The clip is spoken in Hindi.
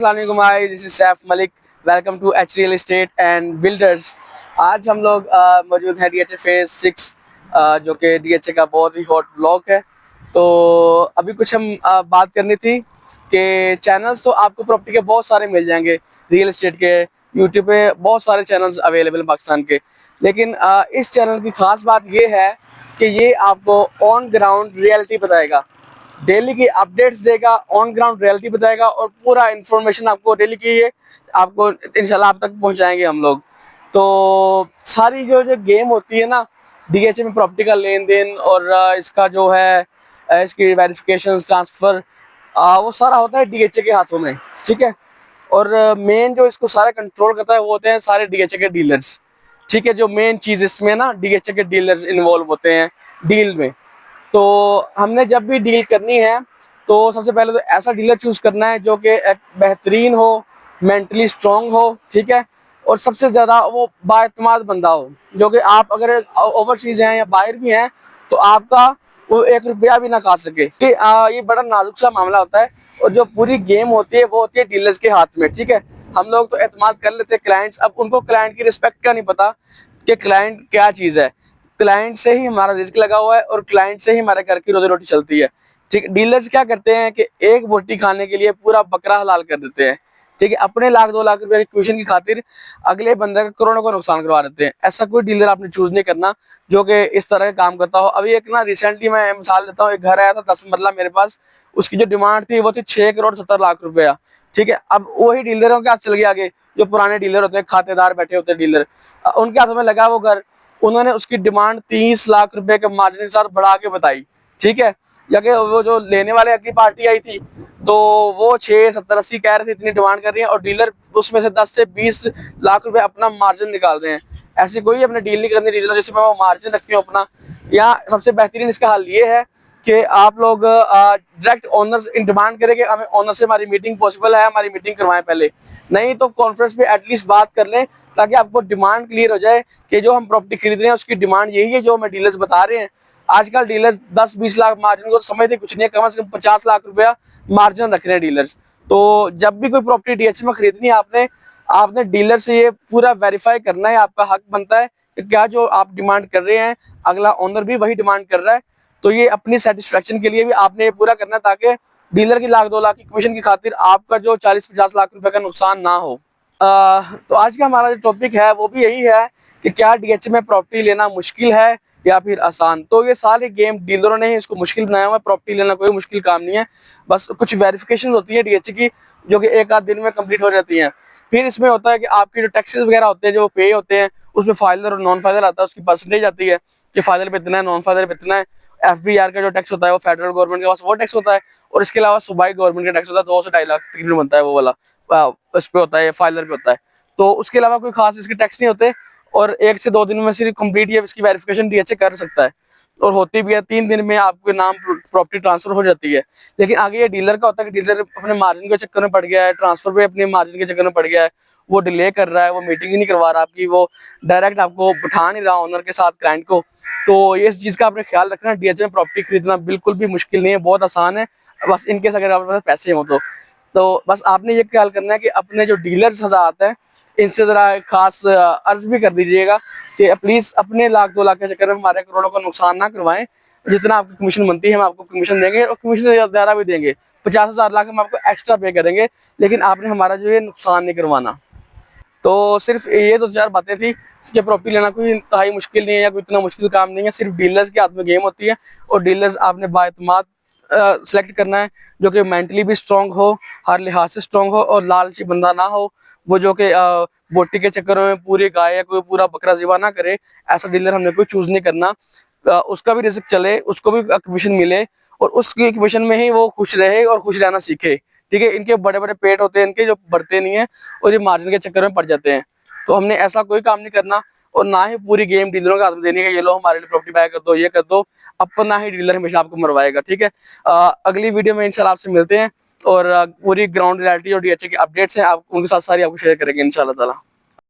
अस्सलामुअलैकुम, this is Saif Malik. Welcome to H real estate and builders. आज हम लोग मौजूद हैं DHA फेज 6 जो कि DHA का बहुत ही हॉट ब्लॉक है। तो अभी कुछ हम बात करनी थी कि चैनल्स तो आपको प्रॉपर्टी के बहुत सारे मिल जाएंगे रियल एस्टेट के। यूट्यूब पे बहुत सारे चैनल्स अवेलेबल पाकिस्तान के, लेकिन इस चैनल की ख़ास बात ये है कि ये आपको ऑन ग्राउंड रियलिटी बताएगा, डेली की अपडेट्स देगा, ऑन ग्राउंड रियलिटी बताएगा और पूरा इन्फॉर्मेशन आपको डेली की ये आपको इंशाल्लाह आप तक पहुंचाएंगे हम लोग। तो सारी जो जो गेम होती है ना DHA में, प्रॉपर्टी का लेन देन और इसका जो है इसकी वेरिफिकेशन ट्रांसफ़र, वो सारा होता है DHA के हाथों में, ठीक है। और मेन जो इसको सारा कंट्रोल करता है वो होते हैं सारे DHA के डीलर्स, ठीक है। जो मेन चीज़ इसमें ना DHA के डीलर्स इन्वॉल्व होते हैं डील में। तो हमने जब भी डील करनी है तो सबसे पहले तो ऐसा डीलर चूज़ करना है जो कि एक बेहतरीन हो, मेंटली स्ट्रॉन्ग हो, ठीक है। और सबसे ज़्यादा वो बाएतमाद बंदा हो, जो कि आप अगर ओवरसीज़ हैं या बाहर भी हैं तो आपका वो 1 रुपया भी ना खा सके कि ये बड़ा नाजुक सा मामला होता है। और जो पूरी गेम होती है वो होती है डीलर्स के हाथ में, ठीक है। हम लोग तो एतमाद कर लेते हैं क्लाइंट्स, अब उनको क्लाइंट की रिस्पेक्ट का नहीं पता कि क्लाइंट क्या चीज़ है। क्लाइंट से ही हमारा रिस्क लगा हुआ है और क्लाइंट से ही हमारे घर की रोजी रोटी चलती है, ठीक है। डीलर्स क्या करते हैं कि एक बोटी खाने के लिए पूरा बकरा हलाल कर देते हैं, ठीक है। अपने 1 लाख 2 लाख रुपए की कमीशन की खातिर अगले बंदे का करोड़ों का नुकसान करवा देते हैं। ऐसा कोई डीलर आपने चूज नहीं करना जो कि इस तरह का काम करता हो। अभी एक ना रिसेंटली मैं मिसाल देता हूँ, एक घर आया था 10 मरला मेरे पास, उसकी जो डिमांड थी वो थी 6 करोड़ 70 लाख रुपया, ठीक है। अब वही डीलरों के हाथ चल गया आगे, जो पुराने डीलर होते हैं, खातेदार बैठे होते हैं डीलर, उनके हाथों में लगा वो घर। उन्होंने उसकी डिमांड 30 लाख रुपए के मार्जिन के साथ बढ़ा के बताई, ठीक है। या कि वो जो लेने वाले अगली पार्टी आई थी तो वो 6 70 80 कह रहे थे, इतनी डिमांड कर रही है, और डीलर उसमें से 10 से 20 लाख रुपए अपना मार्जिन निकाल रहे हैं। ऐसी कोई अपने डील नहीं करनी डीलर जिसमें वो मार्जिन रखे हो अपना। या सबसे बेहतरीन इसका हल ये है कि आप लोग डायरेक्ट ओनर इन डिमांड करें कि हमें ओनर से हमारी मीटिंग पॉसिबल है, हमारी मीटिंग करवाएं पहले, नहीं तो कॉन्फ्रेंस पे एटलीस्ट बात कर लें, ताकि आपको डिमांड क्लियर हो जाए कि जो हम प्रॉपर्टी खरीद रहे हैं उसकी डिमांड यही है जो हमें डीलर्स बता रहे हैं। आजकल डीलर 10-20 लाख मार्जिन को समझते कुछ नहीं है, कम से कम 50 लाख रुपया मार्जिन रख रहे हैं डीलर्स। तो जब भी कोई प्रॉपर्टी DHA में खरीदनी है आपने आपने डीलर से ये पूरा वेरीफाई करना है, आपका हक बनता है कि क्या जो आप डिमांड कर रहे हैं अगला ओनर भी वही डिमांड कर रहा है। तो ये अपनी सेटिस्फेक्शन के लिए भी आपने ये पूरा करना है, ताकि डीलर की 1 लाख 2 लाख की कमीशन की खातिर आपका जो 40-50 लाख रुपए का नुकसान ना हो। तो आज का हमारा जो टॉपिक है वो भी यही है कि क्या DHA में प्रॉपर्टी लेना मुश्किल है या फिर आसान। तो ये सारे गेम डीलरों ने ही इसको मुश्किल बनाया हुआ है। प्रॉपर्टी लेना कोई मुश्किल काम नहीं है, बस कुछ वेरिफिकेशन होती है DHA की जो कि 1 आध दिन में कंप्लीट हो जाती हैं। फिर इसमें होता है कि आपके जो टैक्सेस वगैरह होते हैं जो पे होते हैं, उसमें फाइलर और नॉन फाइलर आता है, उसकी परसेंटेज आती है कि फाइलर पे इतना है, नॉन फाइलर पे इतना है। FBR का जो टैक्स होता है वो फेडरल गवर्नमेंट के पास वो टैक्स होता है, और इसके अलावा सूबाई गवर्नमेंट का टैक्स होता है 2 से 2.5 लाख तकरीबन बनता है, वो वाला उस पे होता है, फाइलर पे होता है। तो उसके अलावा कोई खास इसके टैक्स नहीं होते, और 1 से 2 दिन में सिर्फ कंप्लीट ये इसकी वेरिफिकेशन DHA कर सकता है, और होती भी है 3 दिन में आपके नाम प्रॉपर्टी ट्रांसफर हो जाती है। लेकिन आगे ये डीलर का होता है कि डीलर अपने मार्जिन के चक्कर में पड़ गया है, ट्रांसफर पे अपने मार्जिन के चक्कर में पड़ गया है, वो डिले कर रहा है, वो मीटिंग ही नहीं करवा रहा आपकी, वो डायरेक्ट आपको बिठा नहीं रहा ओनर के साथ क्लाइंट को। तो ये इस चीज़ का आपने ख्याल रखना। DHA में प्रॉपर्टी खरीदना बिल्कुल भी मुश्किल नहीं है, बहुत आसान है, बस इनकेस अगर आपके पास पैसे हो तो बस आपने ये ख्याल करना है कि अपने जो डीलर्स हज़ारात हैं इनसे ज़रा खास अर्ज भी कर दीजिएगा कि प्लीज़ अपने 1 लाख 2 लाख के चक्कर में हमारे करोड़ों का नुकसान ना करवाएं। जितना आपकी कमीशन बनती है हम आपको कमीशन देंगे, और कमीशन ज़्यादा भी देंगे, 50,000 लाख हम आपको एक्स्ट्रा पे करेंगे, लेकिन आपने हमारा जो ये नुकसान नहीं करवाना। तो सिर्फ ये 2-4 बातें थी कि प्रॉपर्टी लेना कोई इंतहाई मुश्किल नहीं है या कोई इतना मुश्किल काम नहीं है, सिर्फ डीलर्स के हाथ में गेम होती है, और डीलर्स आपने बाएतमाद सेलेक्ट करना है जो कि मेंटली भी स्ट्रांग हो, हर लिहाज से स्ट्रांग हो, और लालची बंदा ना हो, वो जो कि बोटी के चक्कर में पूरी गाय या कोई पूरा बकरा ज़िबा ना करे। ऐसा डीलर हमने कोई चूज़ नहीं करना। उसका भी रिस्क चले, उसको भी कमीशन मिले, और उसकी कमीशन में ही वो खुश रहे और खुश रहना सीखे, ठीक है। इनके बड़े बड़े पेट होते हैं इनके जो बढ़ते नहीं है, और ये मार्जिन के चक्कर में पड़ जाते हैं। तो हमने ऐसा कोई काम नहीं करना, और ना ही पूरी गेम डीलरों के हाथ में देनी है, ये लो हमारे लिए प्रॉपर्टी बाय कर दो, ये कर दो। अपना ही डीलर हमेशा आपको मरवाएगा, ठीक है। अगली वीडियो में इंशाल्लाह आपसे मिलते हैं, और पूरी ग्राउंड रियलिटी और DHA की अपडेट्स हैं आप उनके साथ सारी आपको शेयर करेंगे इंशाल्लाह ताला।